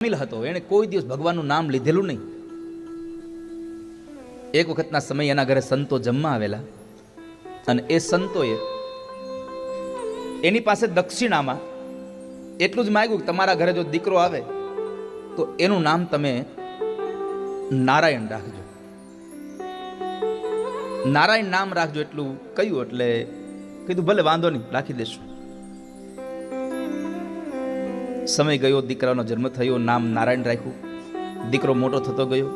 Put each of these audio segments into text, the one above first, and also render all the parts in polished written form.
હતો, એને કોઈ દિવસ ભગવાનનું નામ લીધેલું નહીં. એક વખતના સમય એના ઘરે સંતો જમવા આવેલા અને એ સંતોએ એની પાસે દક્ષિણામાં એટલું જ માંગ્યું કે તમારા ઘરે જો દીકરો આવે તો એનું નામ તમે નારાયણ રાખજો, નારાયણ નામ રાખજો એટલું કહ્યું. એટલે કીધું ભલે વાંધો નહીં, રાખી દેશું. સમય ગયો, દીકરાનો જન્મ થયો, નામ નારાયણ રાખ્યું. દીકરો મોટો થતો ગયો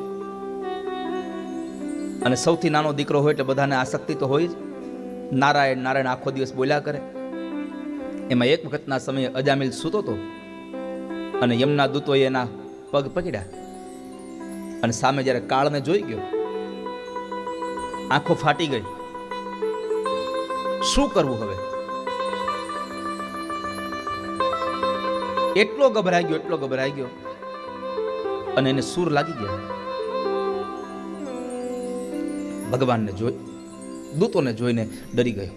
અને સૌથી નાનો દીકરો હોય એટલે બધાને આસક્તિ તો હોય જ. નારાયણ નારાયણ આખો દિવસ બોલ્યા કરે. એમાં એક વખતના સમયે અજામિલ સૂતો હતો અને યમના દૂતોએ એના પગ પકડ્યા અને સામે જ્યારે કાળને જોઈ ગયો, આંખો ફાટી ગઈ. શું કરવું હવે? એટલો ગભરાઈ ગયો અને એને સૂર લાગી ગયા. ભગવાનને જોઈ, દૂતોને જોઈને ડરી ગયો.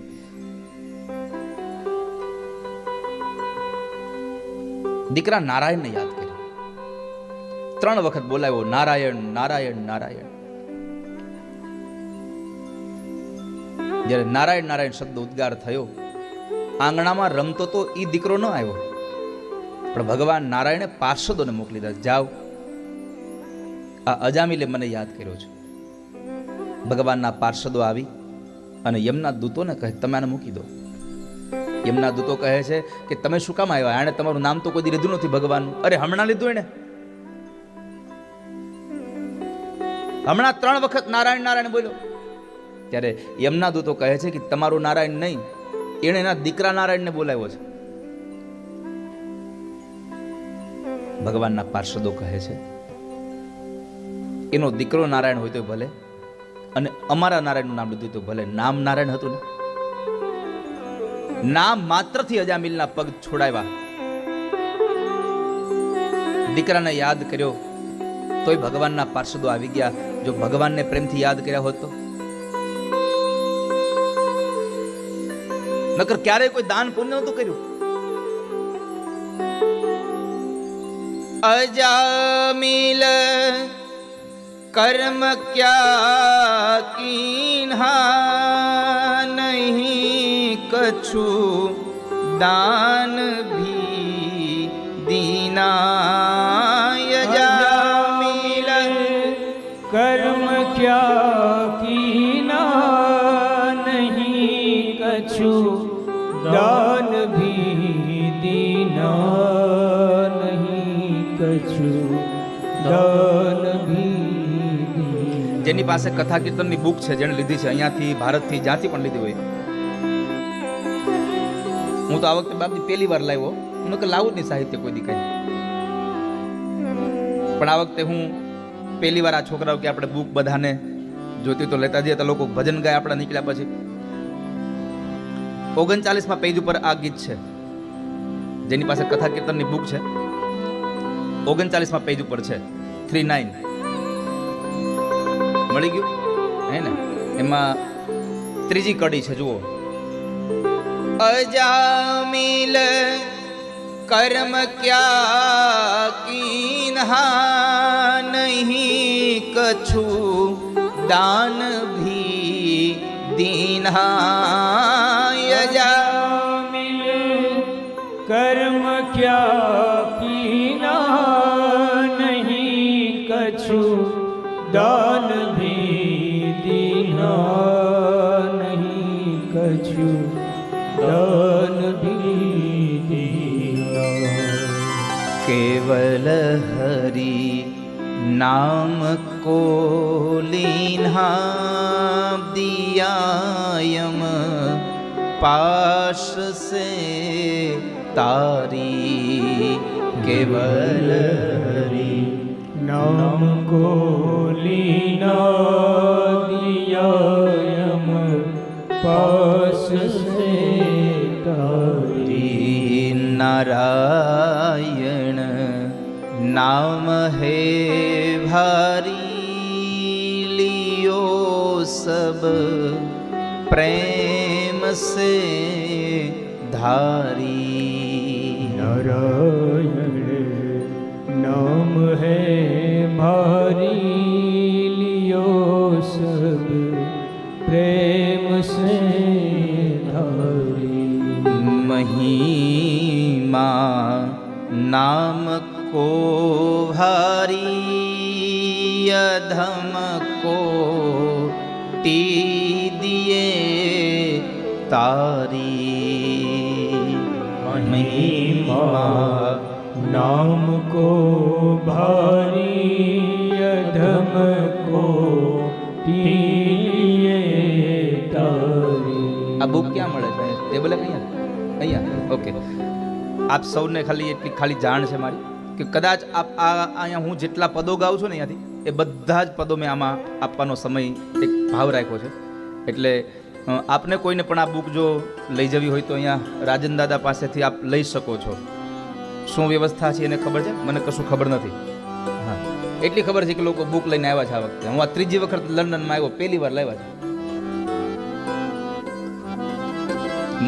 દીકરા નારાયણને યાદ કર્યો, 3 વખત બોલાવ્યો, નારાયણ નારાયણ નારાયણ. જ્યારે નારાયણ નારાયણ શબ્દ ઉદ્ગાર થયો, આંગણામાં રમતો તો એ દીકરો ન આવ્યો, પણ ભગવાન નારાયણે પાર્ષદોને મોકલી દીધા, જાઓ આ અજામિલે મને યાદ કર્યો છે. ભગવાનના પાર્ષદો આવી અને યમના દૂતોને કહે તમે આને મૂકી દો. યમના દૂતો કહે છે કે તમે શું કામ આવ્યા? આણે તમારું નામ તો કોઈ દી લીધું નથી ભગવાનનું. અરે હમણાં લીધું એને, હમણાં 3 વખત નારાયણ નારાયણ બોલ્યો. ત્યારે યમના દૂતો કહે છે કે તમારું નારાયણ નહીં, એણે એના દીકરા નારાયણને બોલાવ્યો છે. ભગવાનના પાર્ષદો કહે છે એનો દીકરો નારાયણ હોય તો ભલે, અને અમારા નારાયણનું નામ લીધું તો ભલે, નામ નારાયણ હતું ને. નામ માત્રથી અજામિલના પગ છોડાવ્યા. દીકરાને યાદ કર્યો તોય ભગવાનના પાર્ષદો આવી ગયા. જો ભગવાનને પ્રેમથી યાદ કર્યા હોત તો નકર ક્યારેય કોઈ દાન પુણ્ય નહોતું કર્યું. અજામિલ કર્મ ક્યા કીન્હા, નહીં કछु દાન ભી દીના. અજામિલ કર્મ ક્યા કીના, નહીં કछु દાન ભી દીના, નહીં કछु દાન ભી. જેની પાસે કથા કીર્તનની બુક છે, જેને લીધી છે અહીંયાથી, ભારતથી, જ્યાંથી પણ લીધી હોય. હું તો આ વખતે બાપની પહેલી વાર લાવ્યો, હું કે લાવું જ નહીં સાહિત્ય કોઈ દી કઈ, પણ આ વખતે હું પહેલી વાર આ છોકરાઓ કે આપણે બુક બધાને જોતી તો લેતા જઈએ. તો લોકો ભજન ગાય આપણા નીકળ્યા પછી 39માં પેજ ઉપર આ ગીત છે. જેની પાસે કથા કીર્તનની બુક છે 39માં પેજ ઉપર છે, 39 મળી ગયું હે ને. એમાં 3જી કડી છે, જુઓ. અજામિલ કર્મ ક્યા કીન્હા, નહીં કछु દાન ભી દીન્હા. અજામિલ કર્મ ક્યા કીના, નહીં કछु દાન ભી દીના, નહીં કछु દાન ભી દીના. केवल हरि नाम को लीन्हा, दियायम पाश से तारी. केवल हरि नाम को लीना, दियायम पास से तारी. नारायण नाम है भारी, लियो सब प्रेम से धारी. नारायण नाम है भारी लियो सब प्रेम से धारी। महिमा नाम को भारी अधम को टी दिए तारी। महिमा नाम को भारी अधम को ટીએ તારી। આ બુક ક્યાં મળે છે? ટેબલ અહીંયા ઓકે. આપ સૌને ખાલી જાણ છે મારી કે કદાચ આપ અહીંયા હું જેટલા પદો ગાઉં છું ને અહીંયાથી એ બધા જ પદો મેં આમાં આપવાનો સમય એક ભાવ રાખ્યો છે. એટલે આપને કોઈને પણ આ બુક જો લઈ જવી હોય તો અહીંયા રાજન દાદા પાસેથી આપ લઈ શકો છો. શું વ્યવસ્થા છે એને ખબર છે? મને કશું ખબર નથી. હા, એટલી ખબર છે કે લોકો બુક લઈને આવ્યા છે આ વખતે. હું આ ત્રીજી વખત લંડનમાં આવ્યો, પહેલી વાર લાવ્યા છે.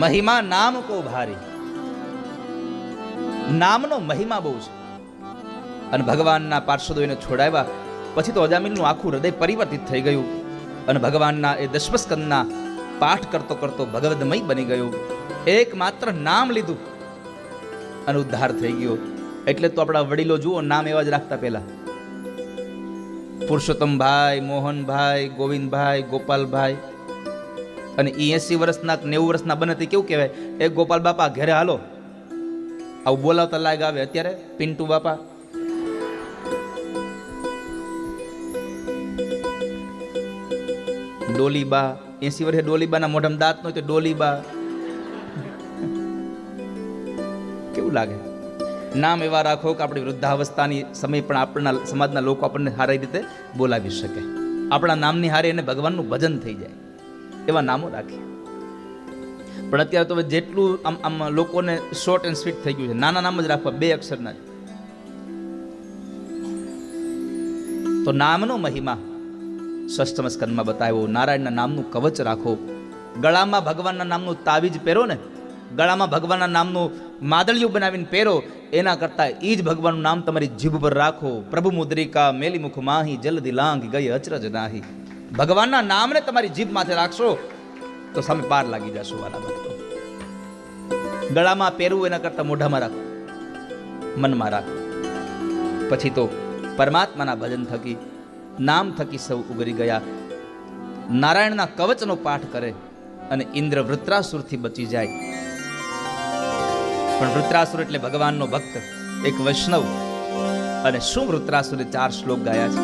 મહિમા નામ કો ભારી, નામનો મહિમા બહુ છે. અને ભગવાનના પાર્ષદો એને છોડાવ્યા પછી તો અજામિલનું આખું હૃદય પરિવર્તિત થઈ ગયું અને ભગવાનના એ દશમસ્કંદના પાઠ કરતો કરતો ભગવદમય બની ગયું. એકમાત્ર નામ લીધું અને ઉદ્ધાર થઈ ગયો. એટલે તો આપણા વડીલો જુઓ નામ એવા જ રાખતા. પહેલા પુરુષોત્તમભાઈ, મોહનભાઈ, ગોવિંદભાઈ, ગોપાલભાઈ. અને 80 વર્ષના 90 વર્ષના બને તે કેવું કહેવાય? એ ગોપાલ બાપા ઘરે હાલો, આવું બોલાવતા લાગ આવે. અત્યારે પિન્ટુ બાપા, ડોલીબા. 80 વર્ષે ડોલીબાના મોઢામાં દાંત નો તો ડોલીબા. કેવું લાગે? નામ એવા રાખો કે આપણી વૃદ્ધાવસ્થાની સમય પણ આપણા સમાજના લોકો આપણને સારી રીતે બોલાવી શકે. આપણા નામની હારે એને ભગવાનનું ભજન થઈ જાય એવા નામો રાખીએ. પણ અત્યારે તો જેટલું આમ લોકોને શોર્ટ એન્ડ સ્વીટ થઈ ગયું છે. નાના નામ જ રાખવા, 2 અક્ષરના. તો નામનો મહિમા ષષ્ઠમ સ્કંદમાં બતાવ્યો. નારાયણના નામનું કવચ રાખો. ગળામાં ભગવાનના નામનું તાવીજ પહેરો ને, ગળામાં ભગવાનના નામનું માદળિયું બનાવીને પહેરો, એના કરતા એ જ ભગવાનનું નામ તમારી જીભ પર રાખો. પ્રભુ મુદ્રિકા મેલી મુખ માહી જલ્દી લાંઘ ગઈ અચરજ નાહી. ભગવાનના નામને તમારી જીભ માથે રાખશો તો સામે પાર લાગી જશો. વાલા ભક્તો, ગળામાં પહેરવું એના કરતા મોઢામાં રાખો, મનમાં રાખો. પછી તો પરમાત્માના ભજન થકી, નામ થકી સૌ ઉગરી ગયા. નારાયણના કવચનો પાઠ કરે અને ઇન્દ્ર વૃત્રાસુરથી બચી જાય. પણ વૃત્રાસુર એટલે ભગવાનનો ભક્ત, એક વૈષ્ણવ. અને શું વૃત્રાસુરે 4 શ્લોક ગાયા છે.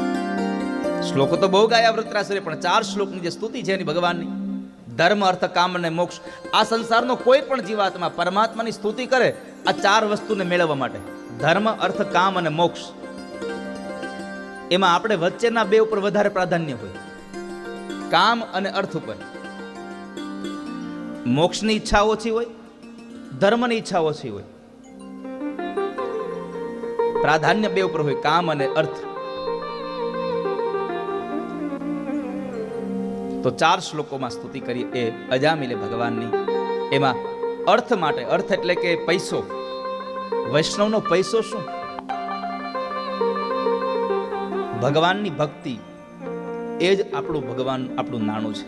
શ્લોકો તો બહુ ગાયા વૃત્રાસુરે, પણ 4 શ્લોકની જે સ્તુતિ છે એની ભગવાનની, ધર્મ અર્થ કામ અને મોક્ષ. આ સંસારનો કોઈ પણ જીવાત્મા પરમાત્માની સ્તુતિ કરે આ 4 વસ્તુને મેળવવા માટે, ધર્મ અર્થ કામ અને મોક્ષ. એમાં આપણે વચ્ચેના 2 ઉપર વધારે પ્રાધાન્ય હોય, કામ અને અર્થ ઉપર. મોક્ષની ઈચ્છા ઓછી હોય, ધર્મની ઈચ્છા ઓછી હોય. પ્રાધાન્ય 2 ઉપર હોય, કામ અને અર્થ. તો 4 શ્લોકોમાં સ્તુતિ કરી એ અજામિલે ભગવાનની. એમાં અર્થ માટે, અર્થ એટલે કે પૈસો. વૈષ્ણવનો પૈસો શું? ભગવાનની ભક્તિ. એ જ આપણું ભગવાન, આપણું નાણું છે.